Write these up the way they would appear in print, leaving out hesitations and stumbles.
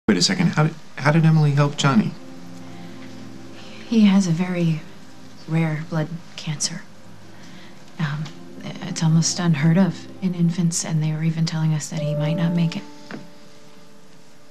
Wait a second. How did Emily help Johnny? He has a very rare blood cancer. It's almost unheard of in infants, and they were even telling us that he might not make it.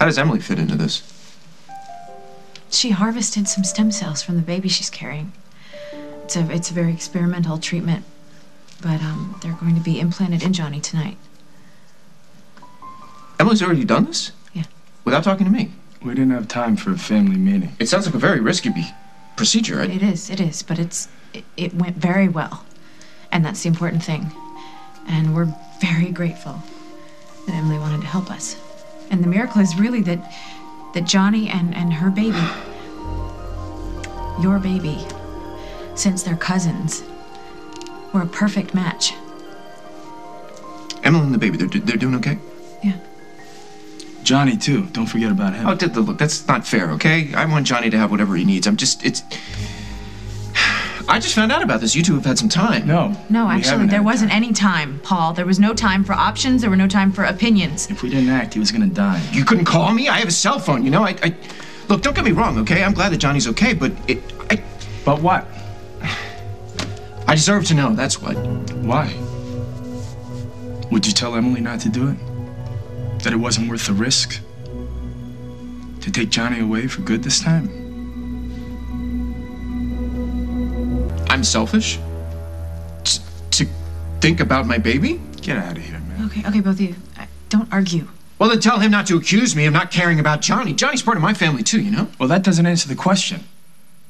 How does Emily fit into this? She harvested some stem cells from the baby she's carrying. It's a very experimental treatment, but they're going to be implanted in Johnny tonight. Emily's already done this? Yeah. Without talking to me? We didn't have time for a family meeting. It sounds like a very risky procedure. It is, but it went very well. And that's the important thing. And we're very grateful that Emily wanted to help us. And the miracle is really that Johnny and her baby, your baby, since they're cousins, were a perfect match. Emily and the baby, they're doing okay? Yeah. Johnny, too. Don't forget about him. Oh, look, that's not fair, okay? I want Johnny to have whatever he needs. I just found out about this. You two have had some time. No, actually, there wasn't any time, Paul. There was no time for options. There were no time for opinions. If we didn't act, he was gonna die. You couldn't call me? I have a cell phone, you know? Look, don't get me wrong, okay? I'm glad that Johnny's okay, but But what? I deserve to know, that's what. Why? Would you tell Emily not to do it? That it wasn't worth the risk? To take Johnny away for good this time? I'm selfish? To think about my baby? Get out of here, man. Okay, both of you. Don't argue. Well, then tell him not to accuse me of not caring about Johnny. Johnny's part of my family, too, you know? Well, that doesn't answer the question.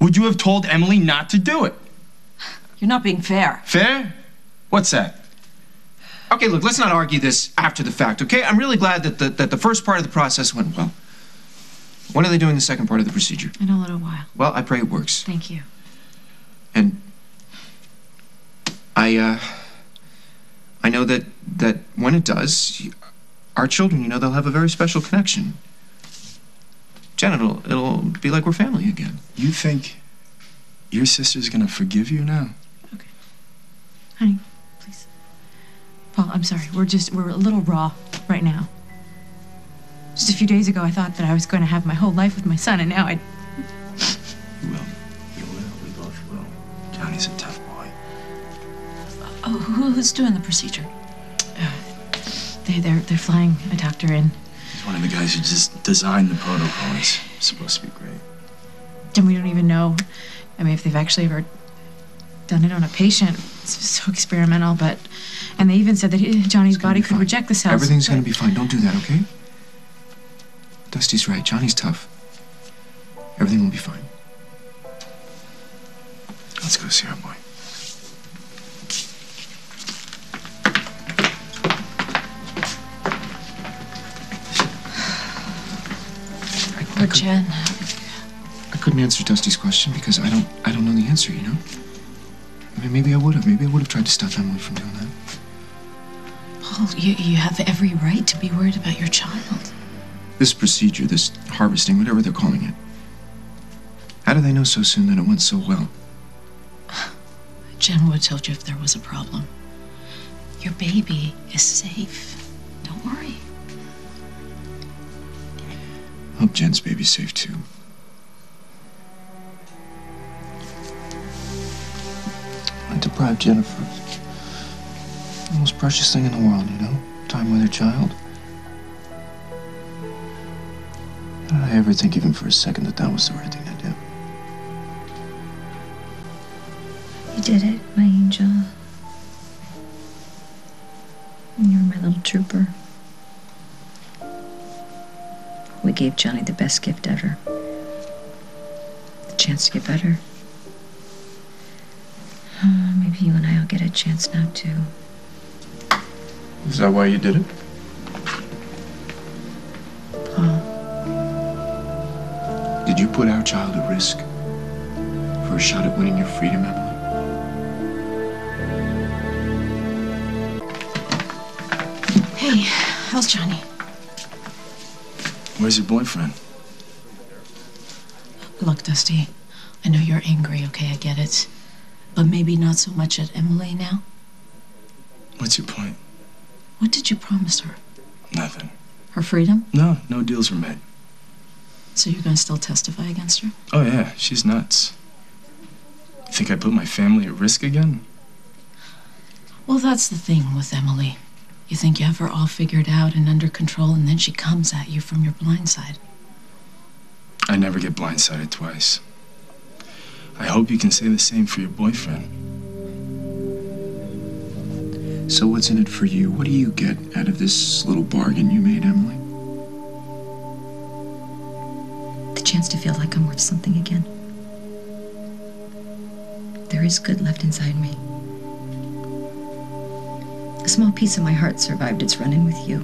Would you have told Emily not to do it? You're not being fair. Fair? What's that? Okay, look, let's not argue this after the fact, okay? I'm really glad that the first part of the process went well. When are they doing the second part of the procedure? In a little while. Well, I pray it works. Thank you. And I know that when it does, our children, you know, they'll have a very special connection. Jen, it'll be like we're family again. You think your sister's gonna forgive you now? Okay. Honey, please. Paul, I'm sorry. We're a little raw right now. Just a few days ago, I thought that I was going to have my whole life with my son, and now I... You will. You will. We both will. Johnny's a tough boy. Oh, who's doing the procedure? They're flying a doctor in. He's one of the guys who just designed the protocol. It's supposed to be great. And we don't even know, if they've actually ever done it on a patient. It's so experimental, but... And they even said that Johnny's body could reject the cells. Everything's gonna be fine. Don't do that, okay? Dusty's right. Johnny's tough. Everything will be fine. Let's go see our boy. Poor Jen. I couldn't answer Dusty's question because I don't know the answer, you know? Maybe I would have. Maybe I would have tried to stop Emily from doing that. Paul, you have every right to be worried about your child. This procedure, this harvesting, whatever they're calling it. How do they know so soon that it went so well? Jen would have told you if there was a problem. Your baby is safe. Don't worry. Hope Jen's baby's safe, too. I deprived Jennifer of the most precious thing in the world, you know? Time with her child. How did I ever think even for a second that was the right thing to do? You did it, my angel. You're my little trooper. We gave Johnny the best gift ever. The chance to get better. Maybe you and I will get a chance now, too. Is that why you did it? Paul. Did you put our child at risk for a shot at winning your freedom, Emily? Hey, how's Johnny? Where's your boyfriend? Look, Dusty, I know you're angry, okay? I get it. But maybe not so much at Emily now. What's your point? What did you promise her? Nothing. Her freedom? No deals were made. So you're going to still testify against her? Oh, yeah, she's nuts. You think I put my family at risk again? Well, that's the thing with Emily. You think you have her all figured out and under control, and then she comes at you from your blind side. I never get blindsided twice. I hope you can say the same for your boyfriend. So what's in it for you? What do you get out of this little bargain you made, Emily? The chance to feel like I'm worth something again. There is good left inside me. A small piece of my heart survived its run-in with you.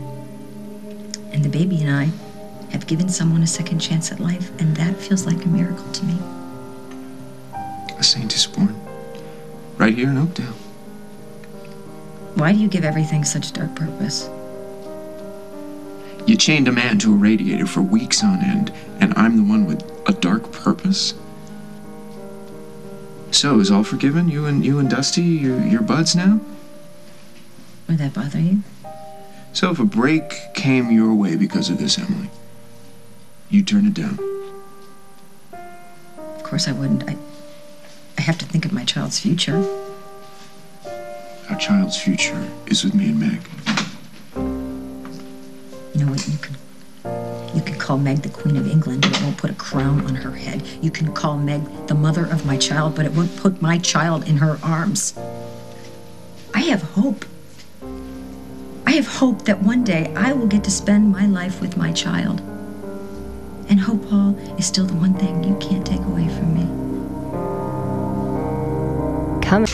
And the baby and I have given someone a second chance at life, and that feels like a miracle to me. A saint is born. Right here in Oakdale. Why do you give everything such dark purpose? You chained a man to a radiator for weeks on end, and I'm the one with a dark purpose? So, is all forgiven? You and Dusty, you're buds now? Would that bother you? So if a break came your way because of this, Emily, you'd turn it down? Of course I wouldn't. I have to think of my child's future. Our child's future is with me and Meg. You know what? You could call Meg the Queen of England, but it won't put a crown on her head. You can call Meg the mother of my child, but it won't put my child in her arms. I have hope. I have hope that one day I will get to spend my life with my child. And hope, Paul, is still the one thing you can't take away from me. Come.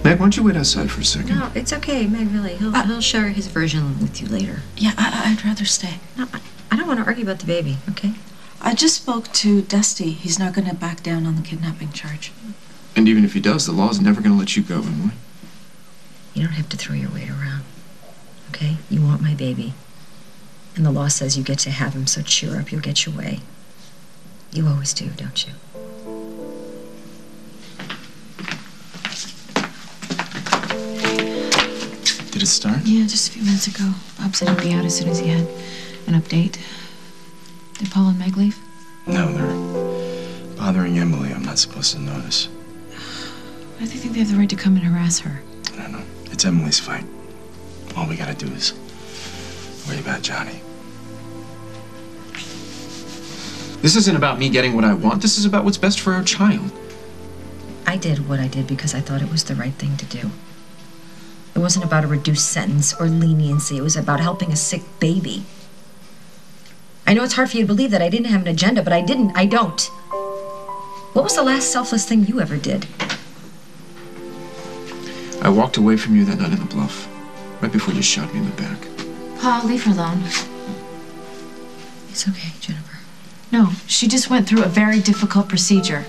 Meg, why don't you wait outside for a second? No, it's okay, Meg, really. He'll share his version with you later. Yeah, I'd rather stay. No, I don't want to argue about the baby, okay? I just spoke to Dusty. He's not going to back down on the kidnapping charge. And even if he does, the law's never going to let you go, Emily. You don't have to throw your weight around, okay? You want my baby. And the law says you get to have him, so cheer up, you'll get your way. You always do, don't you? Did it start? Yeah, just a few minutes ago. Bob said he'd be out as soon as he had an update. Did Paul and Meg leave? No, they're bothering Emily. I'm not supposed to notice. I think they have the right to come and harass her. I don't know. It's Emily's fight. All we gotta do is worry about Johnny. This isn't about me getting what I want. This is about what's best for our child. I did what I did because I thought it was the right thing to do. It wasn't about a reduced sentence or leniency. It was about helping a sick baby. I know it's hard for you to believe that I didn't have an agenda, but I didn't. I don't. What was the last selfless thing you ever did? I walked away from you that night in the bluff, right before you shot me in the back. Paul, leave her alone. It's okay, Jennifer. No, she just went through a very difficult procedure.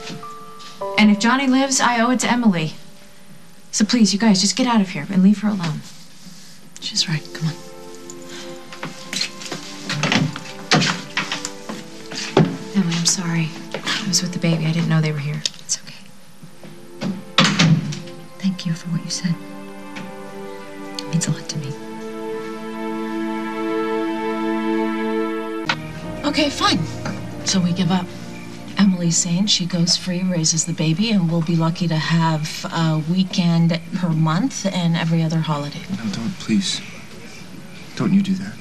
And if Johnny lives, I owe it to Emily. So please, you guys, just get out of here and leave her alone. She's right. Come on. Emily, I'm sorry. I was with the baby. I didn't know they were here. It's okay. Thank you for what you said. It means a lot to me. Okay, fine. So we give up. Emily's saying she goes free, raises the baby, and we'll be lucky to have a weekend per month and every other holiday. No, don't, please. Don't you do that.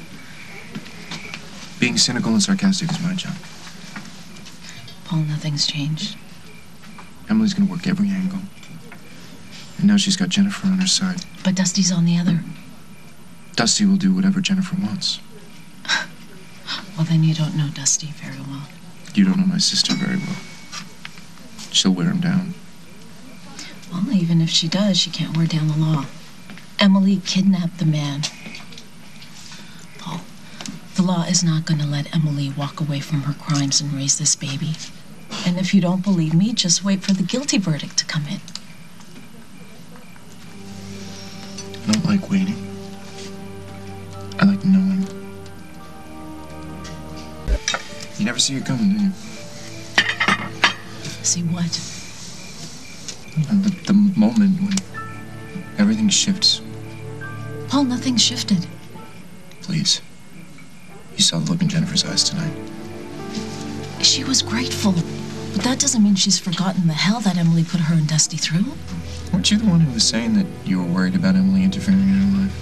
Being cynical and sarcastic is my job. Paul, nothing's changed. Emily's gonna work every angle. And now she's got Jennifer on her side. But Dusty's on the other. Dusty will do whatever Jennifer wants. Well, then you don't know Dusty very well. You don't know my sister very well. She'll wear him down. Well, even if she does, she can't wear down the law. Emily kidnapped the man. Paul, the law is not going to let Emily walk away from her crimes and raise this baby. And if you don't believe me, just wait for the guilty verdict to come in. I don't like waiting. I like knowing. You never see it coming, do you? See what? The moment when everything shifts. Paul, nothing shifted. Please. You saw the look in Jennifer's eyes tonight. She was grateful. But that doesn't mean she's forgotten the hell that Emily put her and Dusty through. Weren't you the one who was saying that you were worried about Emily interfering in her life?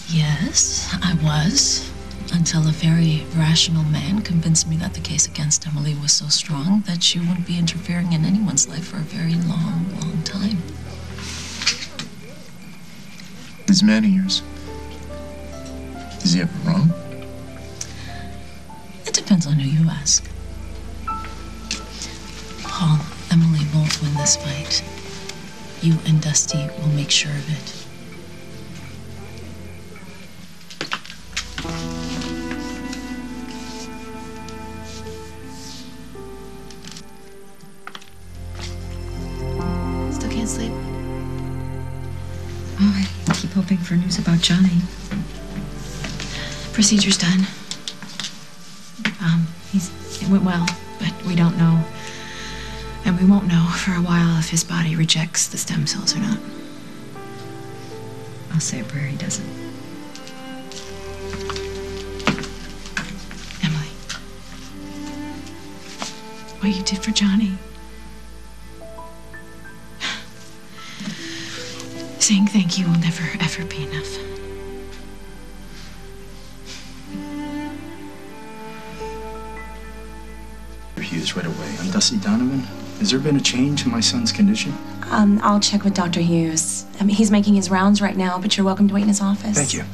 Yes, I was. Until a very rational man convinced me that the case against Emily was so strong that she wouldn't be interfering in anyone's life for a very long, long time. This man of yours, is he ever wrong? It depends on who you ask. Paul, Emily won't win this fight. You and Dusty will make sure of it. Still can't sleep? Oh, I keep hoping for news about Johnny. Procedure's done. It went well, but we don't know. And we won't know for a while if his body rejects the stem cells or not. I'll say a prayer he doesn't. Emily, what you did for Johnny. Saying thank you will never, ever be enough. Hughes right away. I'm Dusty Donovan. Has there been a change in my son's condition? I'll check with Dr. Hughes. I mean, he's making his rounds right now, but you're welcome to wait in his office. Thank you.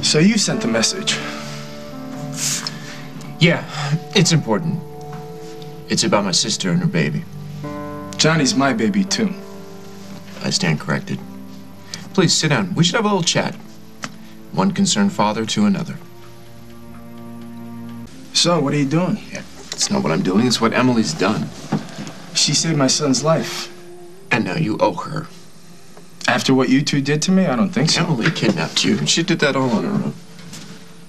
So you sent the message. Yeah, it's important. It's about my sister and her baby. Johnny's my baby, too. I stand corrected. Please sit down. We should have a little chat. One concerned father to another. So, what are you doing? Yeah, it's not what I'm doing, it's what Emily's done. She saved my son's life. And now you owe her. After what you two did to me, I don't think so. Emily kidnapped you. She did that all on her own.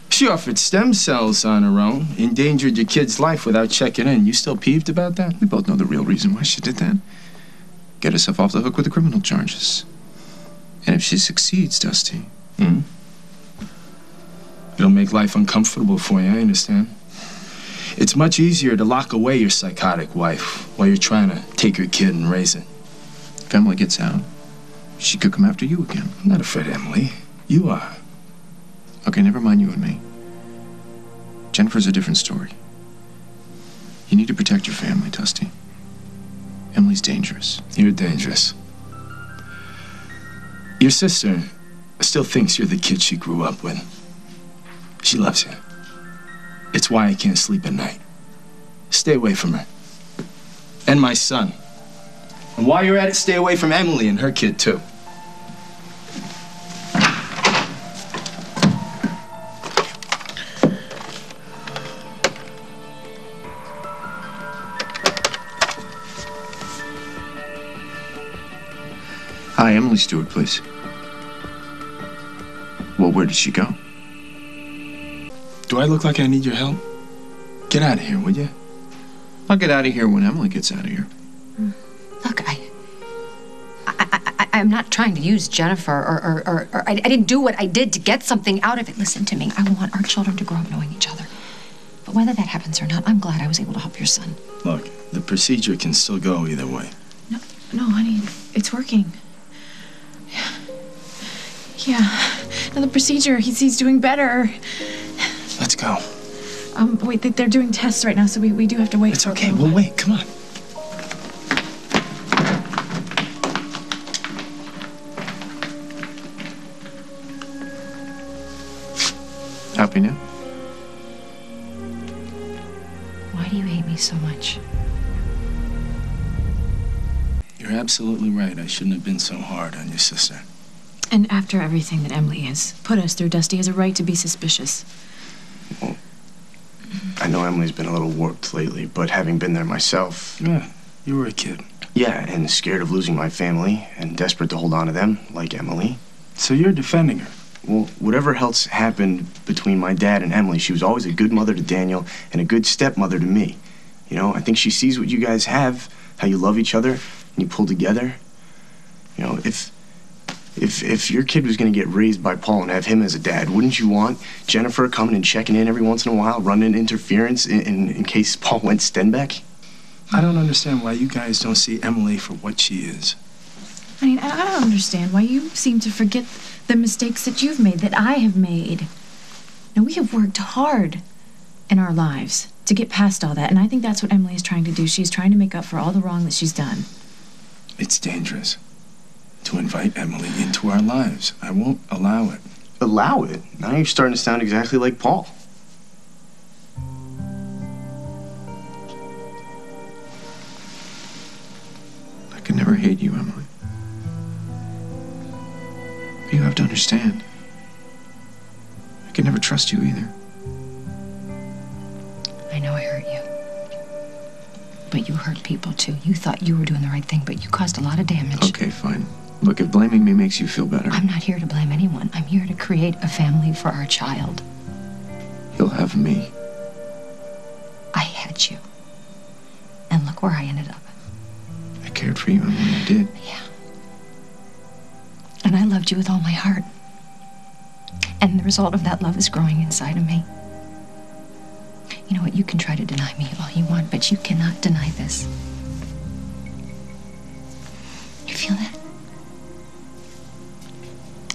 She offered stem cells on her own, endangered your kid's life without checking in. You still peeved about that? We both know the real reason why she did that. Get herself off the hook with the criminal charges. And if she succeeds, Dusty... It'll make life uncomfortable for you, I understand. It's much easier to lock away your psychotic wife while you're trying to take your kid and raise it. If Emily gets out, she could come after you again. I'm not afraid of Emily. You are. Okay, never mind you and me. Jennifer's a different story. You need to protect your family, Dusty. Emily's dangerous. You're dangerous. Your sister still thinks you're the kid she grew up with. She loves you. It's why I can't sleep at night. Stay away from her. And my son. And while you're at it, stay away from Emily and her kid, too. Hi, Emily Stewart, please. Well, where did she go? Do I look like I need your help? Get out of here, would you? I'll get out of here when Emily gets out of here. Look, I'm not trying to use Jennifer or I didn't do what I did to get something out of it. Listen to me. I want our children to grow up knowing each other. But whether that happens or not, I'm glad I was able to help your son. Look, the procedure can still go either way. No, honey, it's working. Yeah. Now the procedure, he's doing better. Let's go. Wait, they're doing tests right now, so we do have to wait. It's okay, we'll wait. Come on. Happy now? Why do you hate me so much? You're absolutely right. I shouldn't have been so hard on your sister. And after everything that Emily has put us through, Dusty has a right to be suspicious. Well, I know Emily's been a little warped lately, but having been there myself... Yeah, you were a kid. Yeah, and scared of losing my family, and desperate to hold on to them, like Emily. So you're defending her? Well, whatever else happened between my dad and Emily, she was always a good mother to Daniel and a good stepmother to me. You know, I think she sees what you guys have, how you love each other, and you pull together. You know, if If your kid was going to get raised by Paul and have him as a dad, wouldn't you want Jennifer coming and checking in every once in a while, running interference in case Paul went Stenbeck? I don't understand why you guys don't see Emily for what she is. I mean, I don't understand why you seem to forget the mistakes that you've made, that I have made. Now, we have worked hard in our lives to get past all that, and I think that's what Emily is trying to do. She's trying to make up for all the wrong that she's done. It's dangerous to invite Emily into our lives. I won't allow it. Allow it? Now you're starting to sound exactly like Paul. I could never hate you, Emily. But you have to understand, I could never trust you either. I know I hurt you. But you hurt people too. You thought you were doing the right thing, but you caused a lot of damage. Okay, fine. Look, if blaming me makes you feel better, I'm not here to blame anyone. I'm here to create a family for our child. you'll have me. I had you. And look where I ended up. I cared for you, Emily, I did. Yeah. And I loved you with all my heart. And the result of that love is growing inside of me. You know what? You can try to deny me all you want, but you cannot deny this. You feel that?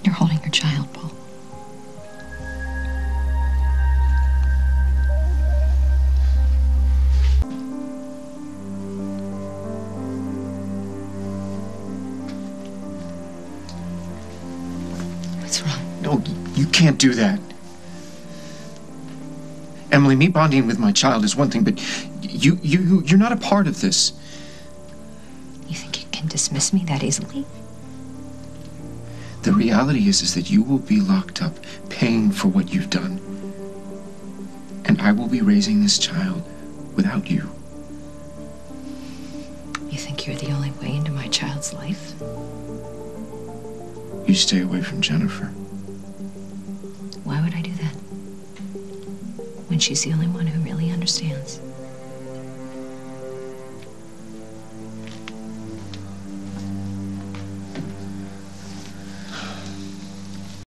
You're holding your child, Paul. What's wrong? No, you can't do that. Emily, me bonding with my child is one thing, but you're not a part of this. You think you can dismiss me that easily? The reality is that you will be locked up paying for what you've done. And I will be raising this child without you. You think you're the only way into my child's life? You stay away from Jennifer. Why would I do that? When she's the only one who really understands.